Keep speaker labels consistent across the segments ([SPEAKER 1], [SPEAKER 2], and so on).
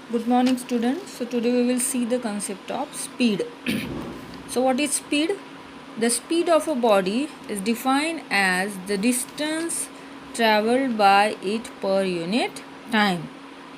[SPEAKER 1] Good morning, students. So today we will see the concept of speed. So what is speed? The speed of a body is defined as the distance traveled by it per unit time.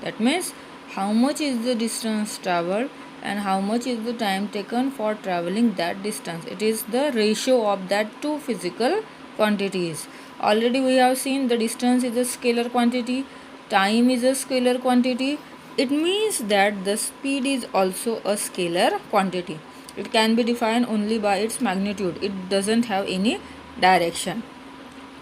[SPEAKER 1] That means how much is the distance traveled and how much is the time taken for traveling that distance. It is the ratio of that two physical quantities. Already we have seen the distance is a scalar quantity, time is a scalar quantity. It means that the speed is also a scalar quantity. It can be defined only by its magnitude. It doesn't have any direction.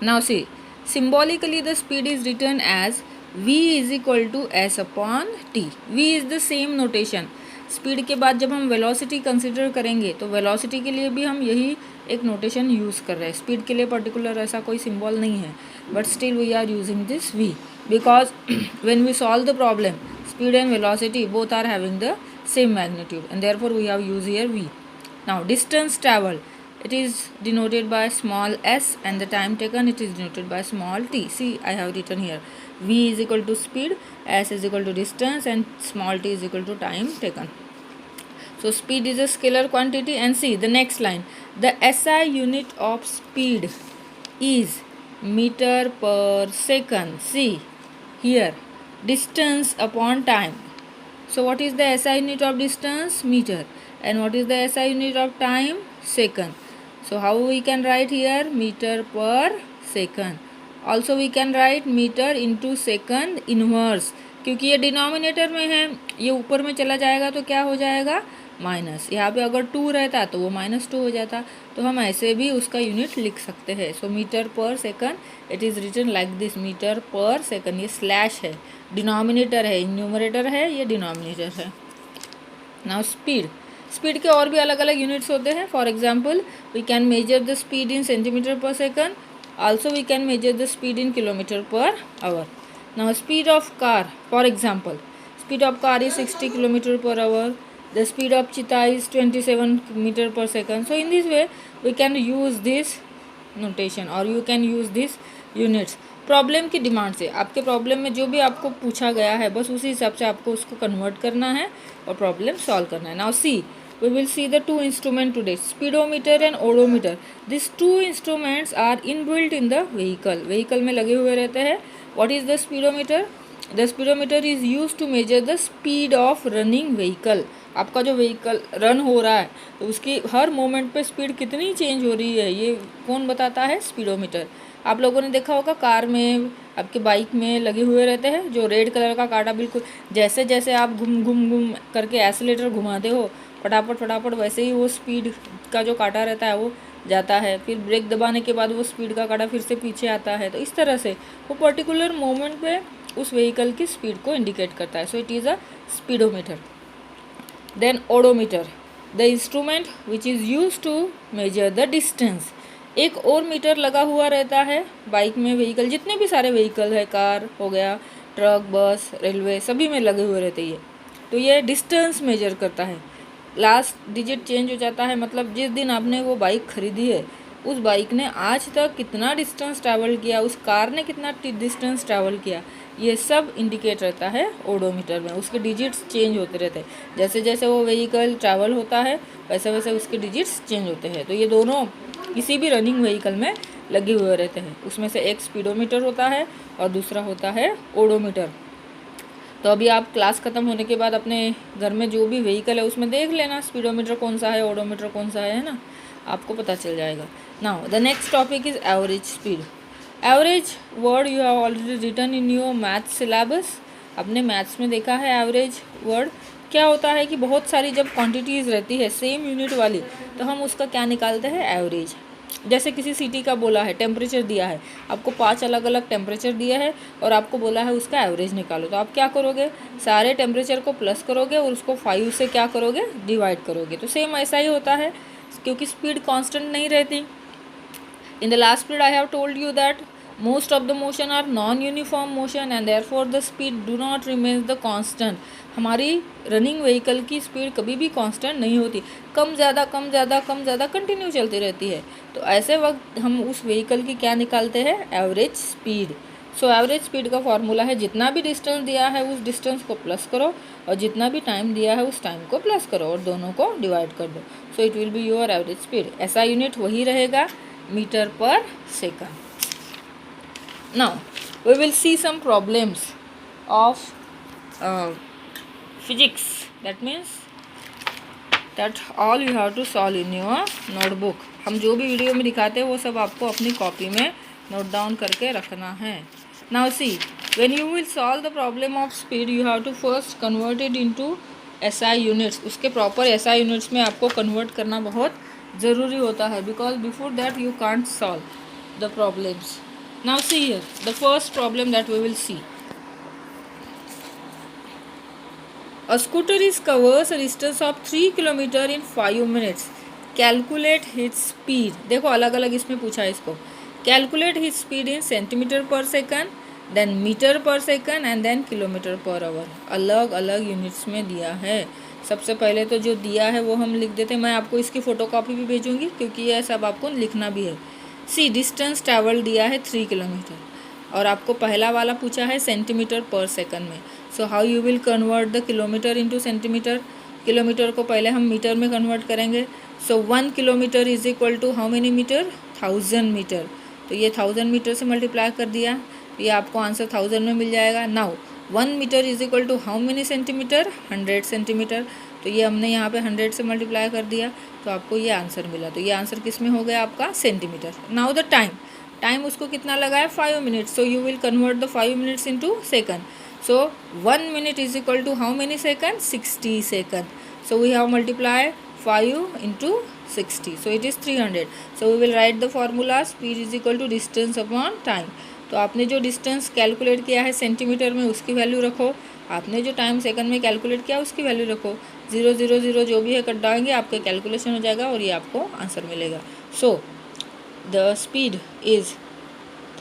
[SPEAKER 1] Now see, symbolically the speed is written as v is equal to s upon t. v is the same notation. Speed के बाद जब हम velocity consider करेंगे तो velocity के लिए भी हम यही एक नोटेशन यूज़ कर रहे हैं. स्पीड के लिए पर्टिकुलर ऐसा कोई सिंबल नहीं है, but still we are using this v because when we solve the problem, speed and velocity both are having the same magnitude and therefore we have used here v. Now distance traveled, it is denoted by small s and the time taken it is denoted by small t. See, I have written here v is equal to speed, s is equal to distance and small t is equal to time taken. So speed is a scalar quantity. And see the next line, the SI unit of speed is meter per second. See here, distance upon time. So what is the SI unit of distance? Meter. And what is the SI unit of time? Second. So how we can write here? Meter per second. Also we can write meter into second inverse. क्योंकि ये denominator में है, ये ऊपर में चला जाएगा तो क्या हो जाएगा? माइनस. यहाँ पे अगर 2 रहता तो वो -2 हो जाता. तो हम ऐसे भी उसका यूनिट लिख सकते हैं. So metre per second, it is written like this, metre per second. ये स्लैश है, डिनोमिनेटर है, न्यूमरेटर है, ये डिनोमिनेटर है. Now speed. स्पीड के और भी अलग अलग यूनिट्स होते हैं. For example we can measure the speed in centimetre per second. Also we can measure the speed in kilometer per hour. Now speed of car, for example, speed of car is 60 km per hour. The speed of cheetah is 27 meter per second. So in this way we can use this notation or you can use this units. Problem की demand से, आपके problem में जो भी आपको पूछा गया है बस उसी हिसाब से आपको उसको कन्वर्ट करना है और प्रॉब्लम सॉल्व करना है. Now C, we will see the two instruments today, speedometer and odometer. These two instruments are inbuilt in the vehicle. vehicle में लगे हुए रहते हैं. What is the speedometer? The speedometer is used to measure the speed of running vehicle. आपका जो vehicle run हो रहा है तो उसकी हर मोमेंट पे स्पीड कितनी चेंज हो रही है ये कौन बताता है? स्पीडोमीटर. आप लोगों ने देखा होगा कार में, आपके बाइक में लगे हुए रहते हैं जो रेड कलर का कांटा, बिल्कुल जैसे जैसे आप घूम घूम घूम करके एक्सीलेटर घुमाते हो फटाफट फटाफट वैसे ही वो स्पीड का जो कांटा रहता है वो जाता है. फिर ब्रेक दबाने के बाद वो स्पीड का कांटा फिर से पीछे आता है. तो इस तरह से वो पर्टिकुलर मोमेंट पे उस व्हीकल की स्पीड को इंडिकेट करता है. So it is a speedometer. Then odometer, the instrument which is use to measure the distance. एक और मीटर लगा हुआ रहता है बाइक में, व्हीकल जितने भी सारे व्हीकल है, कार हो गया, ट्रक, बस, रेलवे, सभी में लगे हुए रहते हैं. तो ये डिस्टेंस मेजर करता है. लास्ट डिजिट चेंज हो जाता है, मतलब जिस दिन आपने वो बाइक खरीदी है उस बाइक ने आज तक कितना डिस्टेंस ट्रैवल किया, उस कार ने कितना डिस्टेंस ट्रैवल किया, ये सब इंडिकेट रहता है ओडोमीटर में. उसके डिजिट्स चेंज होते रहते हैं. जैसे जैसे वो व्हीकल ट्रैवल होता है वैसे वैसे उसके डिजिट्स चेंज होते हैं. तो ये दोनों किसी भी रनिंग व्हीकल में लगे हुए रहते हैं. उसमें से एक स्पीडोमीटर होता है और दूसरा होता है ओडोमीटर. तो अभी आप क्लास ख़त्म होने के बाद अपने घर में जो भी व्हीकल है उसमें देख लेना स्पीडोमीटर कौन सा है, ओडोमीटर कौन सा है ना, आपको पता चल जाएगा. Now the next topic is average speed. Average word you have already written in your math syllabus. अपने मैथ्स में देखा है एवरेज वर्ड. क्या होता है कि बहुत सारी जब क्वांटिटीज़ रहती है सेम यूनिट वाली तो हम उसका क्या निकालते हैं? एवरेज. जैसे किसी सिटी का बोला है, टेम्परेचर दिया है, आपको 5 अलग अलग टेम्परेचर दिया है और आपको बोला है उसका एवरेज निकालो. तो आप क्या करोगे? सारे टेम्परेचर को प्लस करोगे और उसको 5 से क्या करोगे? डिवाइड करोगे. तो सेम ऐसा ही होता है क्योंकि स्पीड कांस्टेंट नहीं रहती. In the last period I have told you that most of the motion are non-uniform motion and therefore the speed do not remains the constant. हमारी रनिंग व्हीकल की स्पीड कभी भी कांस्टेंट नहीं होती, कम ज़्यादा कम ज़्यादा कम ज़्यादा कंटिन्यू चलती रहती है. तो ऐसे वक्त हम उस व्हीकल की क्या निकालते हैं? Average speed. So average speed का फॉर्मूला है जितना भी डिस्टेंस दिया है उस डिस्टेंस को प्लस करो और जितना भी टाइम दिया है उस टाइम को प्लस करो और दोनों को डिवाइड कर दो. So it will be your average speed. ऐसा यूनिट वही रहेगा, metre per second. Now we will see some problems of physics. That means that all you have to solve in your notebook. हम जो भी video में दिखाते हैं वो सब आपको अपनी कॉपी में नोट डाउन करके रखना है. Now see, when you will solve the problem of speed you have to first convert it into SI units. उसके प्रॉपर एसआई यूनिट्स में आपको कन्वर्ट करना बहुत ज़रूरी होता है, because before that you can't solve the problems. Now see here the first problem that we will see. A scooter is covers a distance of 3 kilometer in 5 minutes. Calculate his speed. देखो अलग अलग इसमें पूछा है इसको. Calculate his speed in centimeter per second, then meter per second and then kilometer per hour. अलग अलग units में दिया है. सबसे पहले तो जो दिया है वो हम लिख देते हैं. मैं आपको इसकी फ़ोटोकॉपी भी भेजूँगी क्योंकि यह सब आपको लिखना भी है. सी, डिस्टेंस ट्रैवल दिया है 3 किलोमीटर और आपको पहला वाला पूछा है सेंटीमीटर पर सेकंड में. So how you will convert the kilometre into centimetre. Kilometre को पहले हम मीटर में कन्वर्ट करेंगे. So 1 kilometre is equal to how many metre, 1000 metre. तो ये 1000 मीटर से मल्टीप्लाई कर दिया, तो ये आपको आंसर 1000 में मिल जाएगा. Now 1 metre is equal to how many centimetre, 100 centimetre. तो ये हमने यहाँ पे 100 से मल्टीप्लाई कर दिया तो आपको ये आंसर मिला. तो ये आंसर किस में हो गया आपका, सेंटीमीटर. नाउ द टाइम उसको कितना लगा है, 5 minutes. So you will convert the 5 minutes into second. So 1 minute is equal to how many seconds, 60 seconds. So we have multiplied 5 into 60. So it is 300. So we will write the formula speed is equal to distance upon time. तो आपने जो distance calculate किया है centimetre में उसकी value रखो, आपने जो टाइम सेकंड में कैलकुलेट किया उसकी वैल्यू रखो. 0 0 0 जो भी है कट डालेंगे आपका कैलकुलेशन हो जाएगा और ये आपको आंसर मिलेगा. So the speed is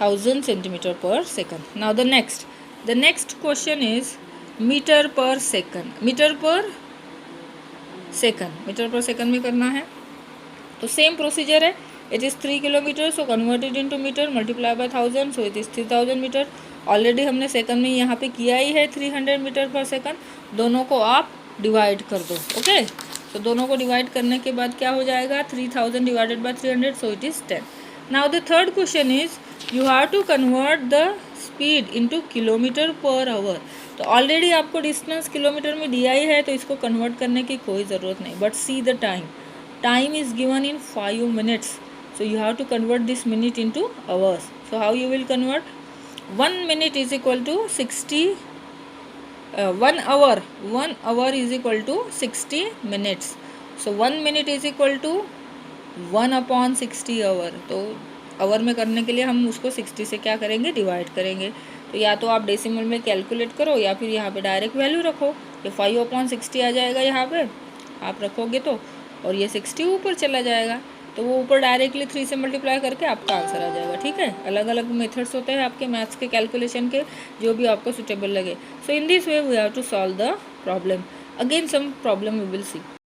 [SPEAKER 1] 1000 centimetre per second. Now the next question is meter per second. Metre per second में करना है. तो सेम प्रोसीजर है. It is 3 kilometre. So converted into metre multiply by 1000. So it is 3000 metre. Already हमने second में यहाँ पे किया ही है 300 मीटर पर सेकंड. दोनों को आप डिवाइड कर दो. ओके, तो दोनों को डिवाइड करने के बाद क्या हो जाएगा, 3000 divided by 300. So it is 10. Now the third question is you have to convert the speed into kilometre per hour. तो ऑलरेडी आपको डिस्टेंस किलोमीटर में दिया ही है तो इसको कन्वर्ट करने की कोई ज़रूरत नहीं. But see the time is given in 5 minutes. So you have to convert this minute into hours. So how you will convert. 1 minute is equal to 60. 1 hour is equal to 60 minutes. So 1 minute is equal to 1/60 hour. तो hour में करने के लिए हम उसको 60 से क्या करेंगे, डिवाइड करेंगे. तो या तो आप डेसिमल में कैलकुलेट करो या फिर यहाँ पे डायरेक्ट वैल्यू रखो. ये 5/60 आ जाएगा यहाँ पे आप रखोगे तो, और ये 60 ऊपर चला जाएगा तो वो ऊपर डायरेक्टली 3 से मल्टीप्लाई करके आपका आंसर आ जाएगा. ठीक है, अलग अलग मेथड्स होते हैं आपके मैथ्स के कैलकुलेशन के, जो भी आपको सुटेबल लगे. So in this way we have to solve the problem. Again some problem we will C.